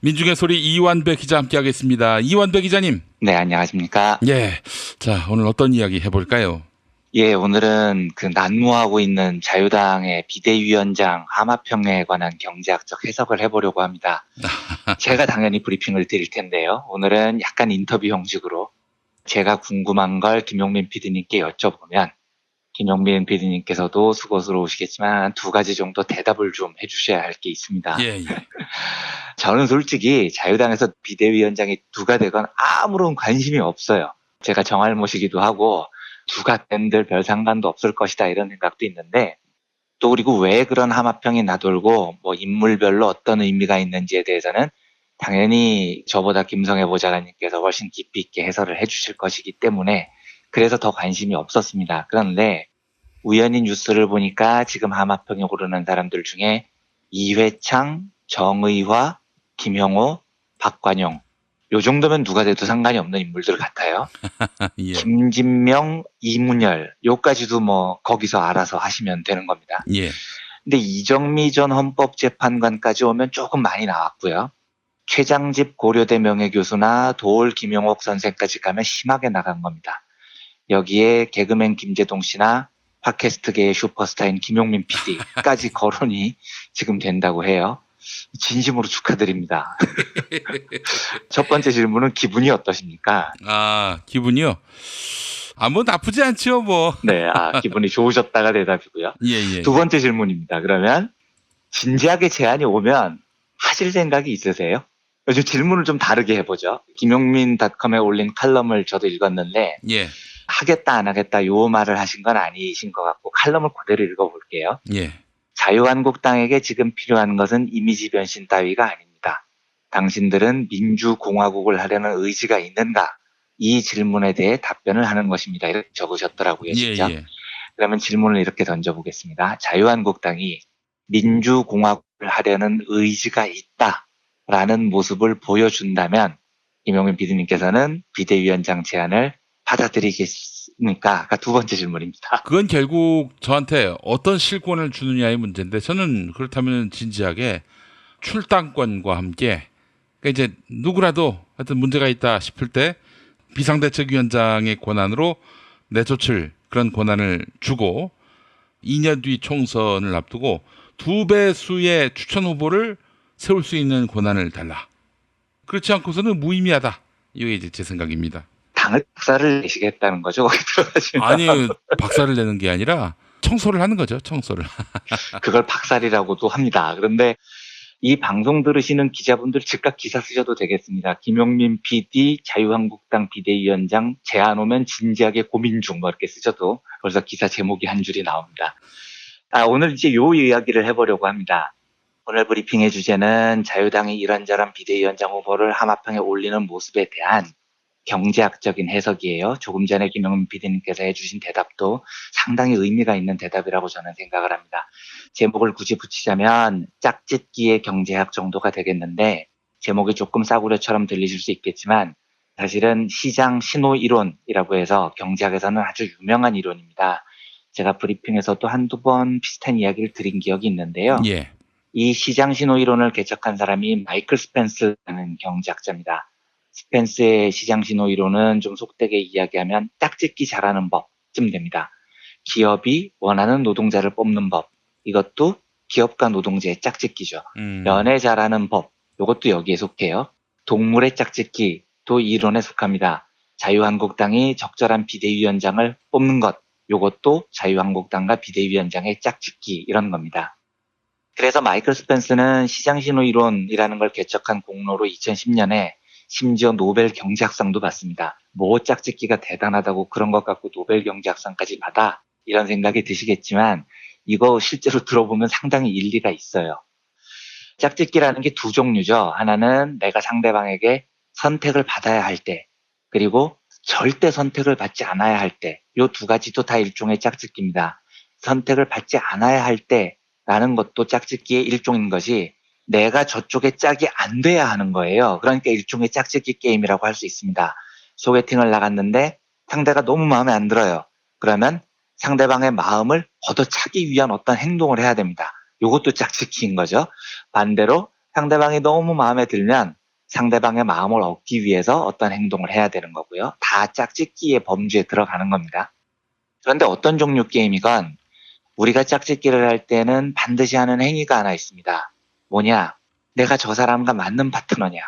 민중의 소리 이완배 기자 함께하겠습니다. 이완배 기자님. 네, 안녕하십니까. 예. 자, 오늘 어떤 이야기 해볼까요? 예, 오늘은 난무하고 있는 자유당의 비대위원장 하마평에 관한 경제학적 해석을 해보려고 합니다. 제가 당연히 브리핑을 드릴 텐데요. 오늘은 약간 인터뷰 형식으로 제가 궁금한 걸 김용민 PD님께 여쭤보면 김용민 PD님께서도 수고스러우시겠지만 두 가지 정도 대답을 좀 해주셔야 할 게 있습니다. 예. 저는 솔직히 자유당에서 비대위원장이 누가 되건 아무런 관심이 없어요. 제가 정알못이기도 하고 누가 된들 별 상관도 없을 것이다 이런 생각도 있는데, 또 그리고 왜 그런 하마평이 나돌고 인물별로 어떤 의미가 있는지에 대해서는 당연히 저보다 김성애 보좌관님께서 훨씬 깊이 있게 해설을 해주실 것이기 때문에 그래서 더 관심이 없었습니다. 그런데 우연히 뉴스를 보니까 지금 하마평에 오르는 사람들 중에 이회창, 정의화, 김형호, 박관용, 요 정도면 누가 돼도 상관이 없는 인물들 같아요. 예. 김진명, 이문열, 요까지도 거기서 알아서 하시면 되는 겁니다. 예. 근데 이정미 전 헌법재판관까지 오면 조금 많이 나왔고요. 최장집 고려대 명예교수나 도올 김용옥 선생까지 가면 심하게 나간 겁니다. 여기에 개그맨 김재동 씨나 팟캐스트계의 슈퍼스타인 김용민 PD까지 거론이 지금 된다고 해요. 진심으로 축하드립니다. 첫 번째 질문은 기분이 어떠십니까? 기분이요? 나쁘지 않죠, 뭐. 네, 기분이 좋으셨다가 대답이고요. 예. 두 번째 질문입니다. 그러면 진지하게 제안이 오면 하실 생각이 있으세요? 요즘 질문을 좀 다르게 해보죠. 김용민닷컴에 올린 칼럼을 저도 읽었는데 예. 하겠다 안 하겠다 요 말을 하신 건 아니신 것 같고 칼럼을 그대로 읽어볼게요. 예. 자유한국당에게 지금 필요한 것은 이미지 변신 따위가 아닙니다. 당신들은 민주공화국을 하려는 의지가 있는가? 이 질문에 대해 답변을 하는 것입니다. 이렇게 적으셨더라고요, 직접. 예. 그러면 질문을 이렇게 던져보겠습니다. 자유한국당이 민주공화국을 하려는 의지가 있다라는 모습을 보여준다면 김용민 PD님께서는 비대위원장 제안을 받아들이겠습니까? 아까 두 번째 질문입니다. 그건 결국 저한테 어떤 실권을 주느냐의 문제인데, 저는 그렇다면 진지하게 출당권과 함께, 그러니까 이제 누구라도 하여튼 문제가 있다 싶을 때 비상대책위원장의 권한으로 내쫓을 그런 권한을 주고, 2년 뒤 총선을 앞두고 2배수의 추천 후보를 세울 수 있는 권한을 달라. 그렇지 않고서는 무의미하다. 이게 이제 제 생각입니다. 당을 박살을 내시겠다는 거죠, 거기 들어가시면. 아니, 박살을 내는 게 아니라 청소를 하는 거죠, 청소를. 그걸 박살이라고도 합니다. 그런데 이 방송 들으시는 기자분들 즉각 기사 쓰셔도 되겠습니다. 김용민 PD 자유한국당 비대위원장 제안 오면 진지하게 고민 중 이렇게 쓰셔도 벌써 기사 제목이 한 줄이 나옵니다. 오늘 이제 요 이야기를 해보려고 합니다. 오늘 브리핑의 주제는 자유당이 이런저런 비대위원장 후보를 하마평에 올리는 모습에 대한 경제학적인 해석이에요. 조금 전에 김용민 PD님께서 해주신 대답도 상당히 의미가 있는 대답이라고 저는 생각을 합니다. 제목을 굳이 붙이자면 짝짓기의 경제학 정도가 되겠는데, 제목이 조금 싸구려처럼 들리실 수 있겠지만 사실은 시장 신호 이론이라고 해서 경제학에서는 아주 유명한 이론입니다. 제가 브리핑에서도 한두 번 비슷한 이야기를 드린 기억이 있는데요. 예. 이 시장 신호 이론을 개척한 사람이 마이클 스펜스라는 경제학자입니다. 스펜스의 시장 신호 이론은 좀 속되게 이야기하면 짝짓기 잘하는 법쯤 됩니다. 기업이 원하는 노동자를 뽑는 법, 이것도 기업과 노동자의 짝짓기죠. 연애 잘하는 법, 이것도 여기에 속해요. 동물의 짝짓기도 이 이론에 속합니다. 자유한국당이 적절한 비대위원장을 뽑는 것, 이것도 자유한국당과 비대위원장의 짝짓기 이런 겁니다. 그래서 마이클 스펜스는 시장 신호 이론이라는 걸 개척한 공로로 2010년에 심지어 노벨 경제학상도 받습니다. 짝짓기가 대단하다고 그런 것 갖고 노벨 경제학상까지 받아? 이런 생각이 드시겠지만 이거 실제로 들어보면 상당히 일리가 있어요. 짝짓기라는 게 두 종류죠. 하나는 내가 상대방에게 선택을 받아야 할 때, 그리고 절대 선택을 받지 않아야 할 때, 이 두 가지도 다 일종의 짝짓기입니다. 선택을 받지 않아야 할 때라는 것도 짝짓기의 일종인 것이 내가 저쪽에 짝이 안 돼야 하는 거예요. 그러니까 일종의 짝짓기 게임이라고 할 수 있습니다. 소개팅을 나갔는데 상대가 너무 마음에 안 들어요. 그러면 상대방의 마음을 걷어차기 위한 어떤 행동을 해야 됩니다. 이것도 짝짓기인 거죠. 반대로 상대방이 너무 마음에 들면 상대방의 마음을 얻기 위해서 어떤 행동을 해야 되는 거고요. 다 짝짓기의 범주에 들어가는 겁니다. 그런데 어떤 종류 게임이건 우리가 짝짓기를 할 때는 반드시 하는 행위가 하나 있습니다. 뭐냐? 내가 저 사람과 맞는 파트너냐?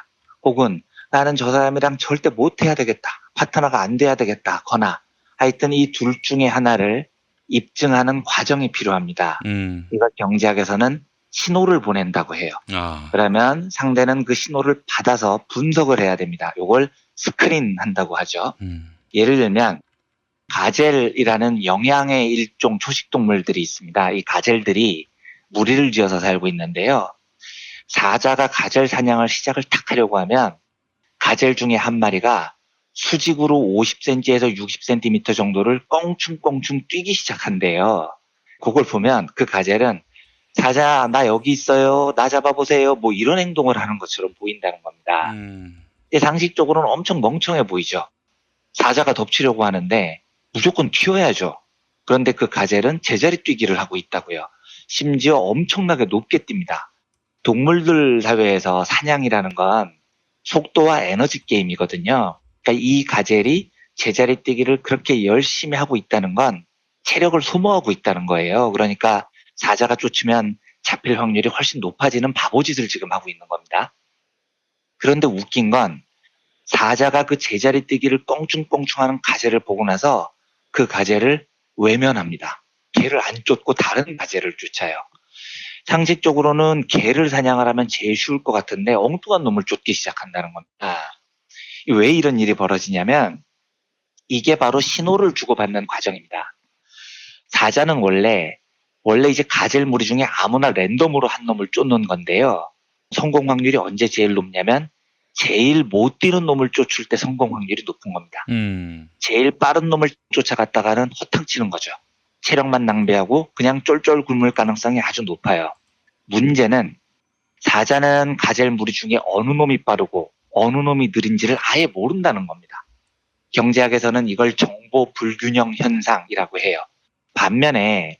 혹은 나는 저 사람이랑 절대 못 해야 되겠다. 파트너가 안 돼야 되겠다. 거나 하여튼 이 둘 중에 하나를 입증하는 과정이 필요합니다. 이걸 경제학에서는 신호를 보낸다고 해요. 아, 그러면 상대는 그 신호를 받아서 분석을 해야 됩니다. 이걸 스크린 한다고 하죠. 예를 들면 가젤이라는 영양의 일종 초식 동물들이 있습니다. 이 가젤들이 무리를 지어서 살고 있는데요. 사자가 가젤 사냥을 시작을 탁 하려고 하면 가젤 중에 한 마리가 수직으로 50cm에서 60cm 정도를 껑충껑충 뛰기 시작한대요. 그걸 보면 그 가젤은 사자 나 여기 있어요. 나 잡아보세요. 뭐 이런 행동을 하는 것처럼 보인다는 겁니다. 근데 상식적으로는 엄청 멍청해 보이죠. 사자가 덮치려고 하는데 무조건 튀어야죠. 그런데 그 가젤은 제자리 뛰기를 하고 있다고요. 심지어 엄청나게 높게 뜁니다. 동물들 사회에서 사냥이라는 건 속도와 에너지 게임이거든요. 그러니까 이 가젤이 제자리 뛰기를 그렇게 열심히 하고 있다는 건 체력을 소모하고 있다는 거예요. 그러니까 사자가 쫓으면 잡힐 확률이 훨씬 높아지는 바보짓을 지금 하고 있는 겁니다. 그런데 웃긴 건 사자가 그 제자리 뛰기를 껑충껑충하는 가젤을 보고 나서 그 가젤을 외면합니다. 걔를 안 쫓고 다른 가젤을 쫓아요. 상식적으로는 개를 사냥을 하면 제일 쉬울 것 같은데 엉뚱한 놈을 쫓기 시작한다는 겁니다. 왜 이런 일이 벌어지냐면 이게 바로 신호를 주고받는 과정입니다. 사자는 원래 이제 가젤 무리 중에 아무나 랜덤으로 한 놈을 쫓는 건데요. 성공 확률이 언제 제일 높냐면 제일 못 뛰는 놈을 쫓을 때 성공 확률이 높은 겁니다. 제일 빠른 놈을 쫓아갔다가는 허탕치는 거죠. 체력만 낭비하고 그냥 쫄쫄 굶을 가능성이 아주 높아요. 문제는 사자는 가젤 무리 중에 어느 놈이 빠르고 어느 놈이 느린지를 아예 모른다는 겁니다. 경제학에서는 이걸 정보 불균형 현상이라고 해요. 반면에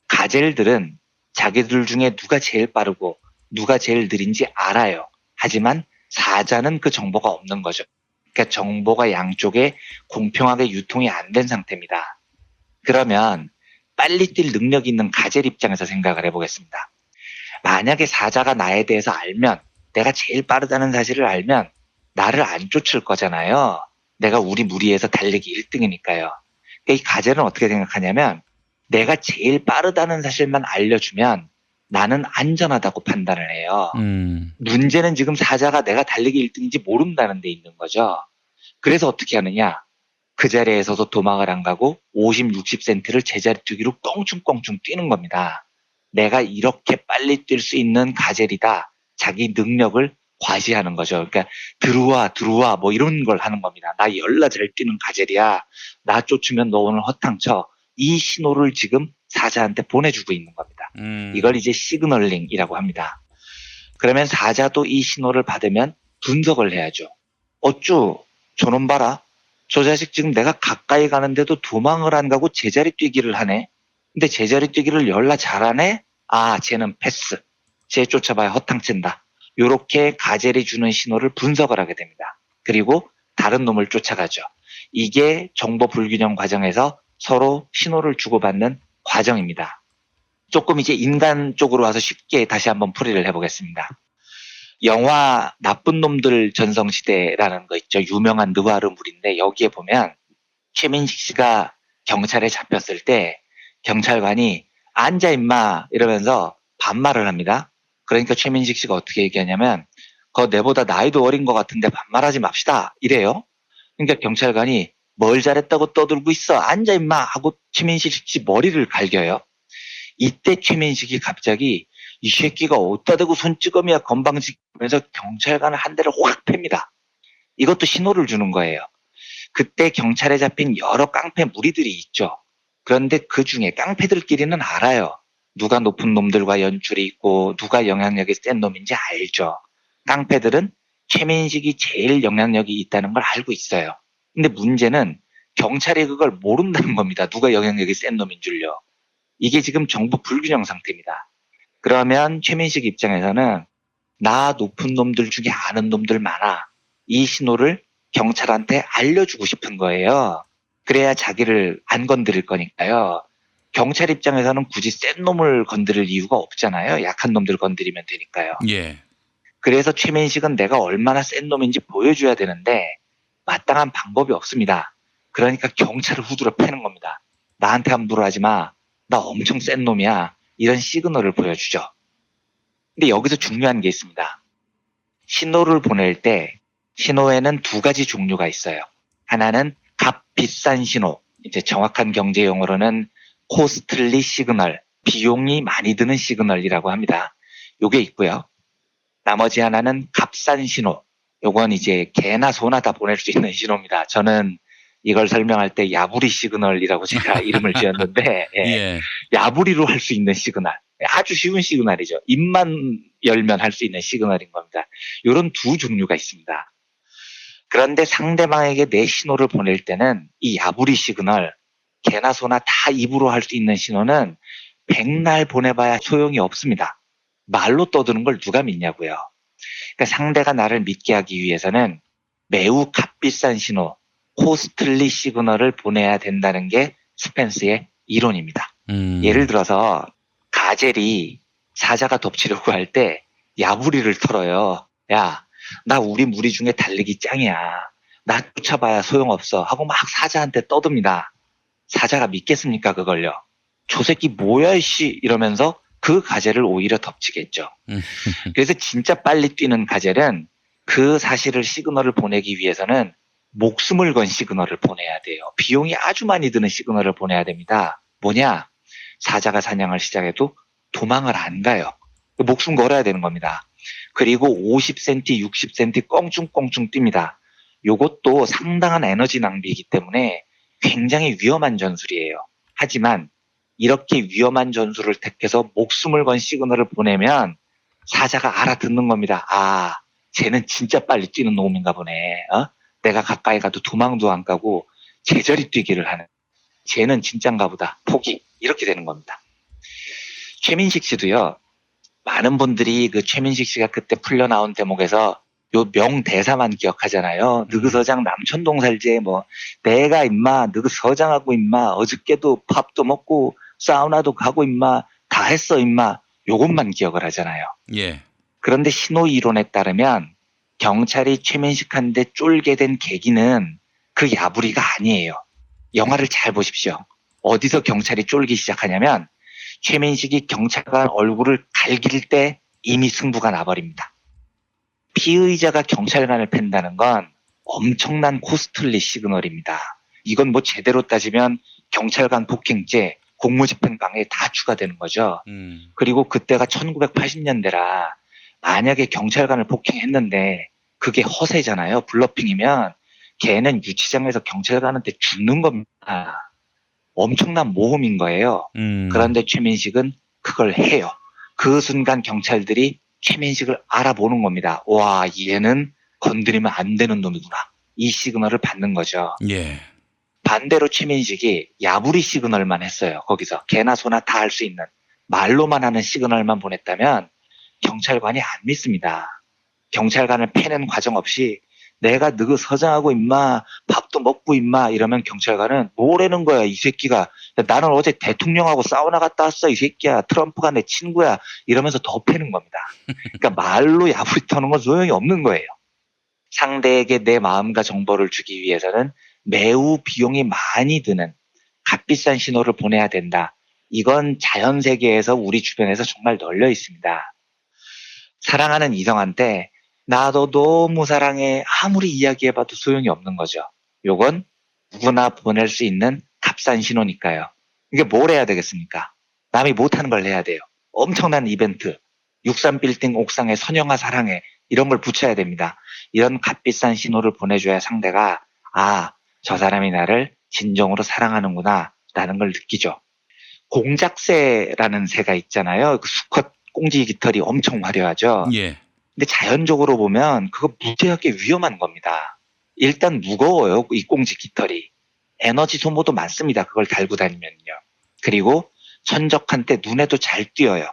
가젤들은 자기들 중에 누가 제일 빠르고 누가 제일 느린지 알아요. 하지만 사자는 그 정보가 없는 거죠. 그러니까 정보가 양쪽에 공평하게 유통이 안 된 상태입니다. 그러면 빨리 뛸 능력이 있는 가젤 입장에서 생각을 해보겠습니다. 만약에 사자가 나에 대해서 알면, 내가 제일 빠르다는 사실을 알면 나를 안 쫓을 거잖아요. 내가 우리 무리에서 달리기 1등이니까요. 그러니까 이 가젤은 어떻게 생각하냐면 내가 제일 빠르다는 사실만 알려주면 나는 안전하다고 판단을 해요. 문제는 지금 사자가 내가 달리기 1등인지 모른다는 데 있는 거죠. 그래서 어떻게 하느냐. 그 자리에서도 도망을 안 가고 50, 60cm를 제자리 뛰기로 껑충껑충 뛰는 겁니다. 내가 이렇게 빨리 뛸 수 있는 가젤이다. 자기 능력을 과시하는 거죠. 그러니까 들어와 뭐 이런 걸 하는 겁니다. 나 열나 잘 뛰는 가젤이야. 나 쫓으면 너 오늘 허탕쳐. 이 신호를 지금 사자한테 보내주고 있는 겁니다. 이걸 이제 시그널링이라고 합니다. 그러면 사자도 이 신호를 받으면 분석을 해야죠. 어쭈 저놈 봐라. 저 자식 지금 내가 가까이 가는데도 도망을 안 가고 제자리 뛰기를 하네. 근데 제자리 뛰기를 열나 잘하네? 아 쟤는 패스. 쟤 쫓아봐야 허탕친다. 요렇게 가젤이 주는 신호를 분석을 하게 됩니다. 그리고 다른 놈을 쫓아가죠. 이게 정보 불균형 과정에서 서로 신호를 주고받는 과정입니다. 조금 이제 인간 쪽으로 와서 쉽게 다시 한번 풀이를 해보겠습니다. 영화 나쁜 놈들 전성시대라는 거 있죠. 유명한 느와르물인데 여기에 보면 최민식 씨가 경찰에 잡혔을 때 경찰관이 앉아 임마 이러면서 반말을 합니다. 그러니까 최민식 씨가 어떻게 얘기하냐면 그거 내보다 나이도 어린 것 같은데 반말하지 맙시다 이래요. 그러니까 경찰관이 뭘 잘했다고 떠들고 있어 앉아 임마 하고 최민식 씨 머리를 갈겨요. 이때 최민식이 갑자기 이 새끼가 어디다 대고 손찌검이야 건방지면서 경찰관을 한 대를 확 팹니다. 이것도 신호를 주는 거예요. 그때 경찰에 잡힌 여러 깡패 무리들이 있죠. 그런데 그 중에 깡패들끼리는 알아요. 누가 높은 놈들과 연줄이 있고 누가 영향력이 센 놈인지 알죠. 깡패들은 최민식이 제일 영향력이 있다는 걸 알고 있어요. 근데 문제는 경찰이 그걸 모른다는 겁니다. 누가 영향력이 센 놈인 줄요. 이게 지금 정보 불균형 상태입니다. 그러면 최민식 입장에서는 나 높은 놈들 중에 아는 놈들 많아. 이 신호를 경찰한테 알려주고 싶은 거예요. 그래야 자기를 안 건드릴 거니까요. 경찰 입장에서는 굳이 센 놈을 건드릴 이유가 없잖아요. 약한 놈들 건드리면 되니까요. 예. 그래서 최민식은 내가 얼마나 센 놈인지 보여줘야 되는데 마땅한 방법이 없습니다. 그러니까 경찰을 후드려 패는 겁니다. 나한테 함부로 하지 마. 나 엄청 센 놈이야. 이런 시그널을 보여주죠. 근데 여기서 중요한 게 있습니다. 신호를 보낼 때 신호에는 두 가지 종류가 있어요. 하나는 값 비싼 신호, 이제 정확한 경제 용어로는 코스틀리 시그널, 비용이 많이 드는 시그널이라고 합니다. 요게 있고요. 나머지 하나는 값싼 신호, 요건 이제 개나 소나 다 보낼 수 있는 신호입니다. 저는 이걸 설명할 때 야부리 시그널이라고 제가 이름을 지었는데 예. 야부리로 할 수 있는 시그널. 아주 쉬운 시그널이죠. 입만 열면 할 수 있는 시그널인 겁니다. 이런 두 종류가 있습니다. 그런데 상대방에게 내 신호를 보낼 때는 이 야부리 시그널, 개나 소나 다 입으로 할 수 있는 신호는 백날 보내봐야 소용이 없습니다. 말로 떠드는 걸 누가 믿냐고요. 그러니까 상대가 나를 믿게 하기 위해서는 매우 값비싼 신호, 코스틀리 시그널을 보내야 된다는 게 스펜스의 이론입니다. 예를 들어서 가젤이 사자가 덮치려고 할 때 야부리를 털어요. 야, 나 우리 무리 중에 달리기 짱이야. 나 쫓아봐야 소용없어 하고 막 사자한테 떠듭니다. 사자가 믿겠습니까 그걸요? 저 새끼 뭐야 이씨 이러면서 그 가젤을 오히려 덮치겠죠. 그래서 진짜 빨리 뛰는 가젤은 그 사실을 시그널을 보내기 위해서는 목숨을 건 시그널을 보내야 돼요. 비용이 아주 많이 드는 시그널을 보내야 됩니다. 뭐냐? 사자가 사냥을 시작해도 도망을 안 가요. 목숨 걸어야 되는 겁니다. 그리고 50cm, 60cm 껑충껑충 뜁니다. 요것도 상당한 에너지 낭비이기 때문에 굉장히 위험한 전술이에요. 하지만 이렇게 위험한 전술을 택해서 목숨을 건 시그널을 보내면 사자가 알아듣는 겁니다. 아, 쟤는 진짜 빨리 뛰는 놈인가 보네. 내가 가까이 가도 도망도 안 가고 제자리 뛰기를 하는. 쟤는 진짠가 보다. 포기. 이렇게 되는 겁니다. 최민식 씨도요. 많은 분들이 그 최민식 씨가 그때 풀려 나온 대목에서 요 명대사만 기억하잖아요. 너그 서장 남천동 살지 뭐 내가 임마 너그 서장하고 임마 어저께도 밥도 먹고 사우나도 가고 임마 다 했어 임마 요것만 기억을 하잖아요. 예. 그런데 신호 이론에 따르면 경찰이 최민식한테 쫄게 된 계기는 그 야부리가 아니에요. 영화를 잘 보십시오. 어디서 경찰이 쫄기 시작하냐면 최민식이 경찰관 얼굴을 갈길 때 이미 승부가 나버립니다. 피의자가 경찰관을 팬다는 건 엄청난 코스틀리 시그널입니다. 이건 뭐 제대로 따지면 경찰관 폭행죄, 공무집행 방해에 다 추가되는 거죠. 그리고 그때가 1980년대라 만약에 경찰관을 폭행했는데 그게 허세잖아요. 블러핑이면 걔는 유치장에서 경찰관한테 죽는 겁니다. 엄청난 모험인 거예요. 그런데 최민식은 그걸 해요. 그 순간 경찰들이 최민식을 알아보는 겁니다. 와, 얘는 건드리면 안 되는 놈이구나. 이 시그널을 받는 거죠. 예. 반대로 최민식이 야부리 시그널만 했어요. 거기서 개나 소나 다 할 수 있는 말로만 하는 시그널만 보냈다면 경찰관이 안 믿습니다. 경찰관을 패는 과정 없이 내가 너그 서장하고 임마 밥도 먹고 임마 이러면 경찰관은 뭐라는 거야 이 새끼가. 나는 어제 대통령하고 사우나 갔다 왔어 이 새끼야. 트럼프가 내 친구야 이러면서 더 패는 겁니다. 그러니까 말로 야부리 터는 건 소용이 없는 거예요. 상대에게 내 마음과 정보를 주기 위해서는 매우 비용이 많이 드는 값비싼 신호를 보내야 된다. 이건 자연 세계에서 우리 주변에서 정말 널려 있습니다. 사랑하는 이성한테 나도 너무 사랑해 아무리 이야기해봐도 소용이 없는 거죠. 요건 누구나 보낼 수 있는 값싼 신호니까요. 이게 뭘 해야 되겠습니까? 남이 못하는 걸 해야 돼요. 엄청난 이벤트, 63빌딩 옥상에 선영아 사랑해 이런 걸 붙여야 됩니다. 이런 값비싼 신호를 보내줘야 상대가 아, 저 사람이 나를 진정으로 사랑하는구나 라는 걸 느끼죠. 공작새라는 새가 있잖아요. 그 수컷 꽁지 깃털이 엄청 화려하죠. 예. 근데 자연적으로 보면 그거 무지하게 위험한 겁니다. 일단 무거워요. 이 꽁지 깃털이. 에너지 소모도 많습니다. 그걸 달고 다니면요. 그리고 천적한테 눈에도 잘 띄어요.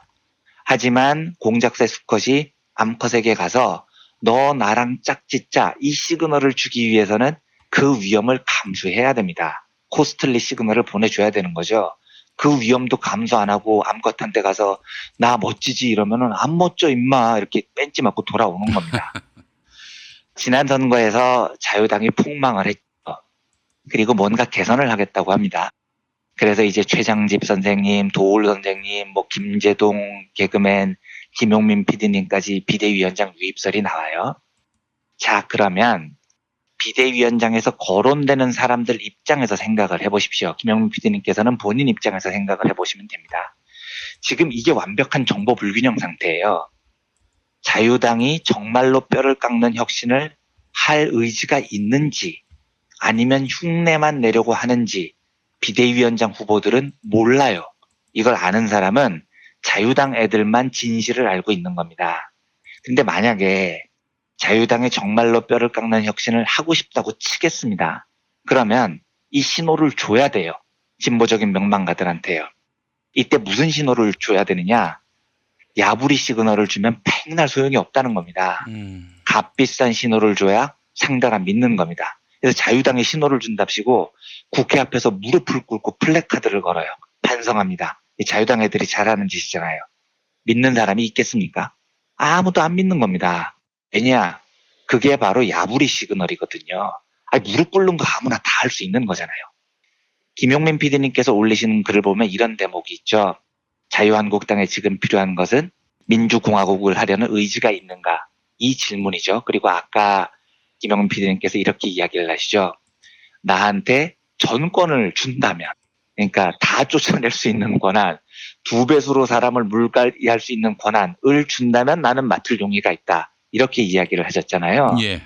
하지만 공작새 수컷이 암컷에게 가서 너 나랑 짝짓자 이 시그널을 주기 위해서는 그 위험을 감수해야 됩니다. 코스틀리 시그널을 보내줘야 되는 거죠. 그 위험도 감수 안 하고 암컷한테 가서 나 멋지지 이러면은 안 멋져 임마 이렇게 뺀지 맞고 돌아오는 겁니다. 지난 선거에서 자유당이 폭망을 했죠. 그리고 뭔가 개선을 하겠다고 합니다. 그래서 이제 최장집 선생님, 도올 선생님, 뭐 김재동 개그맨, 김용민 PD님까지 비대위원장 유입설이 나와요. 자, 그러면 비대위원장에서 거론되는 사람들 입장에서 생각을 해보십시오. 김용민 PD님께서는 본인 입장에서 생각을 해보시면 됩니다. 지금 이게 완벽한 정보 불균형 상태예요. 자유당이 정말로 뼈를 깎는 혁신을 할 의지가 있는지 아니면 흉내만 내려고 하는지 비대위원장 후보들은 몰라요. 이걸 아는 사람은 자유당 애들만 진실을 알고 있는 겁니다. 근데 만약에 자유당이 정말로 뼈를 깎는 혁신을 하고 싶다고 치겠습니다. 그러면 이 신호를 줘야 돼요. 진보적인 명망가들한테요. 이때 무슨 신호를 줘야 되느냐? 야부리 시그널을 주면 백날 소용이 없다는 겁니다. 값비싼 신호를 줘야 상대가 믿는 겁니다. 그래서 자유당에 신호를 준답시고 국회 앞에서 무릎을 꿇고 플래카드를 걸어요. 반성합니다. 이 자유당 애들이 잘하는 짓이잖아요. 믿는 사람이 있겠습니까? 아무도 안 믿는 겁니다. 왜냐? 그게 바로 야부리 시그널이거든요. 아니, 무릎 꿇는 거 아무나 다 할 수 있는 거잖아요. 김용민 PD님께서 올리시는 글을 보면 이런 대목이 있죠. 자유한국당에 지금 필요한 것은 민주공화국을 하려는 의지가 있는가? 이 질문이죠. 그리고 아까 김용민 PD님께서 이렇게 이야기를 하시죠. 나한테 전권을 준다면, 그러니까 다 쫓아낼 수 있는 권한, 2배수로 사람을 물갈이할 수 있는 권한을 준다면 나는 맡을 용의가 있다. 이렇게 이야기를 하셨잖아요. 예.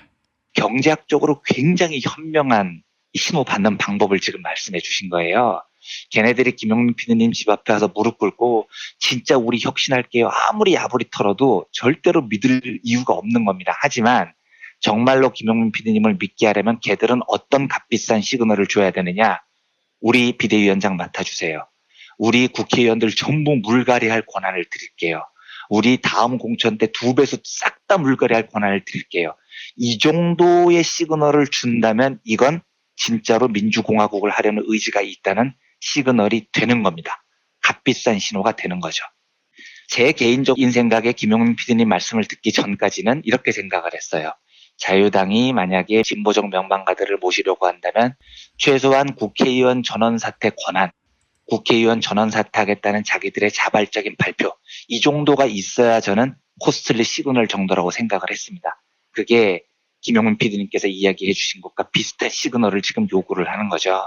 경제학적으로 굉장히 현명한 신호 받는 방법을 지금 말씀해 주신 거예요. 걔네들이 김용민 PD님 집 앞에 와서 무릎 꿇고 진짜 우리 혁신할게요. 아무리 야부리 털어도 절대로 믿을 이유가 없는 겁니다. 하지만 정말로 김용민 PD님을 믿게 하려면 걔들은 어떤 값비싼 시그널을 줘야 되느냐. 우리 비대위원장 맡아주세요. 우리 국회의원들 전부 물갈이할 권한을 드릴게요. 우리 다음 공천 때 2배수 싹 다 물갈이할 권한을 드릴게요. 이 정도의 시그널을 준다면 이건 진짜로 민주공화국을 하려는 의지가 있다는 시그널이 되는 겁니다. 값비싼 신호가 되는 거죠. 제 개인적인 생각에 김용민 PD님 말씀을 듣기 전까지는 이렇게 생각을 했어요. 자유당이 만약에 진보적 명망가들을 모시려고 한다면 최소한 국회의원 전원 사퇴 권한, 국회의원 전원 사퇴하겠다는 자기들의 자발적인 발표, 이 정도가 있어야 저는 코스틀리 시그널 정도라고 생각을 했습니다. 그게 김용민 PD님께서 이야기해 주신 것과 비슷한 시그널을 지금 요구를 하는 거죠.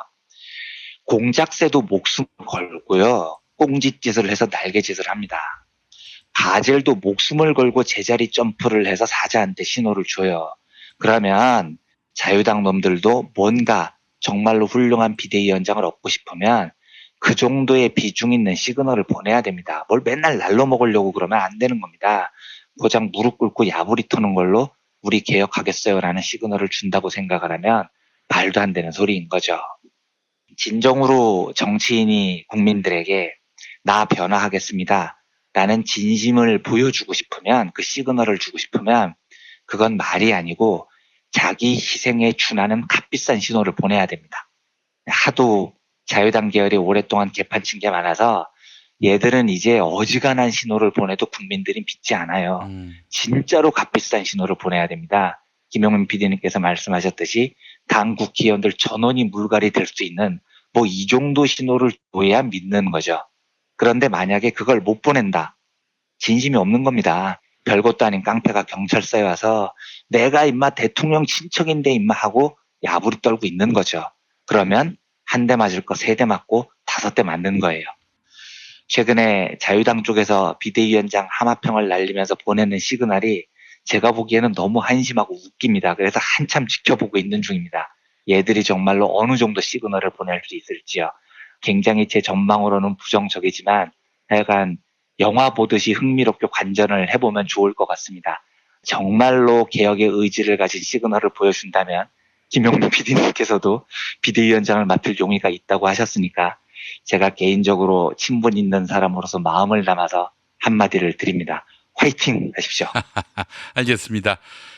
공작새도 목숨을 걸고요. 꽁짓짓을 해서 날개짓을 합니다. 가젤도 목숨을 걸고 제자리 점프를 해서 사자한테 신호를 줘요. 그러면 자유당 놈들도 뭔가 정말로 훌륭한 비대위원장을 얻고 싶으면 그 정도의 비중 있는 시그널을 보내야 됩니다. 뭘 맨날 날로 먹으려고 그러면 안 되는 겁니다. 고작 무릎 꿇고 야부리 터는 걸로 우리 개혁하겠어요라는 시그널을 준다고 생각을 하면 말도 안 되는 소리인 거죠. 진정으로 정치인이 국민들에게 나 변화하겠습니다. 라는 진심을 보여주고 싶으면, 그 시그널을 주고 싶으면 그건 말이 아니고 자기 희생에 준하는 값비싼 신호를 보내야 됩니다. 하도 자유당 계열이 오랫동안 개판친 게 많아서 얘들은 이제 어지간한 신호를 보내도 국민들이 믿지 않아요. 진짜로 값비싼 신호를 보내야 됩니다. 김용민 PD님께서 말씀하셨듯이 당 국회의원들 전원이 물갈이 될 수 있는 뭐 이 정도 신호를 줘야 믿는 거죠. 그런데 만약에 그걸 못 보낸다. 진심이 없는 겁니다. 별것도 아닌 깡패가 경찰서에 와서 내가 임마 대통령 친척인데 임마 하고 야부리 떨고 있는 거죠. 그러면 한 대 맞을 거 3대 맞고 5대 맞는 거예요. 최근에 자유당 쪽에서 비대위원장 하마평을 날리면서 보내는 시그널이 제가 보기에는 너무 한심하고 웃깁니다. 그래서 한참 지켜보고 있는 중입니다. 얘들이 정말로 어느 정도 시그널을 보낼 수 있을지요. 굉장히 제 전망으로는 부정적이지만 하여간 영화 보듯이 흥미롭게 관전을 해보면 좋을 것 같습니다. 정말로 개혁의 의지를 가진 시그널을 보여준다면 김용민 PD님께서도 비대위원장을 맡을 용의가 있다고 하셨으니까 제가 개인적으로 친분 있는 사람으로서 마음을 담아서 한마디를 드립니다. 화이팅 하십시오. 알겠습니다.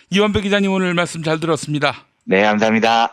이완배 기자님 오늘 말씀 잘 들었습니다. 네, 감사합니다.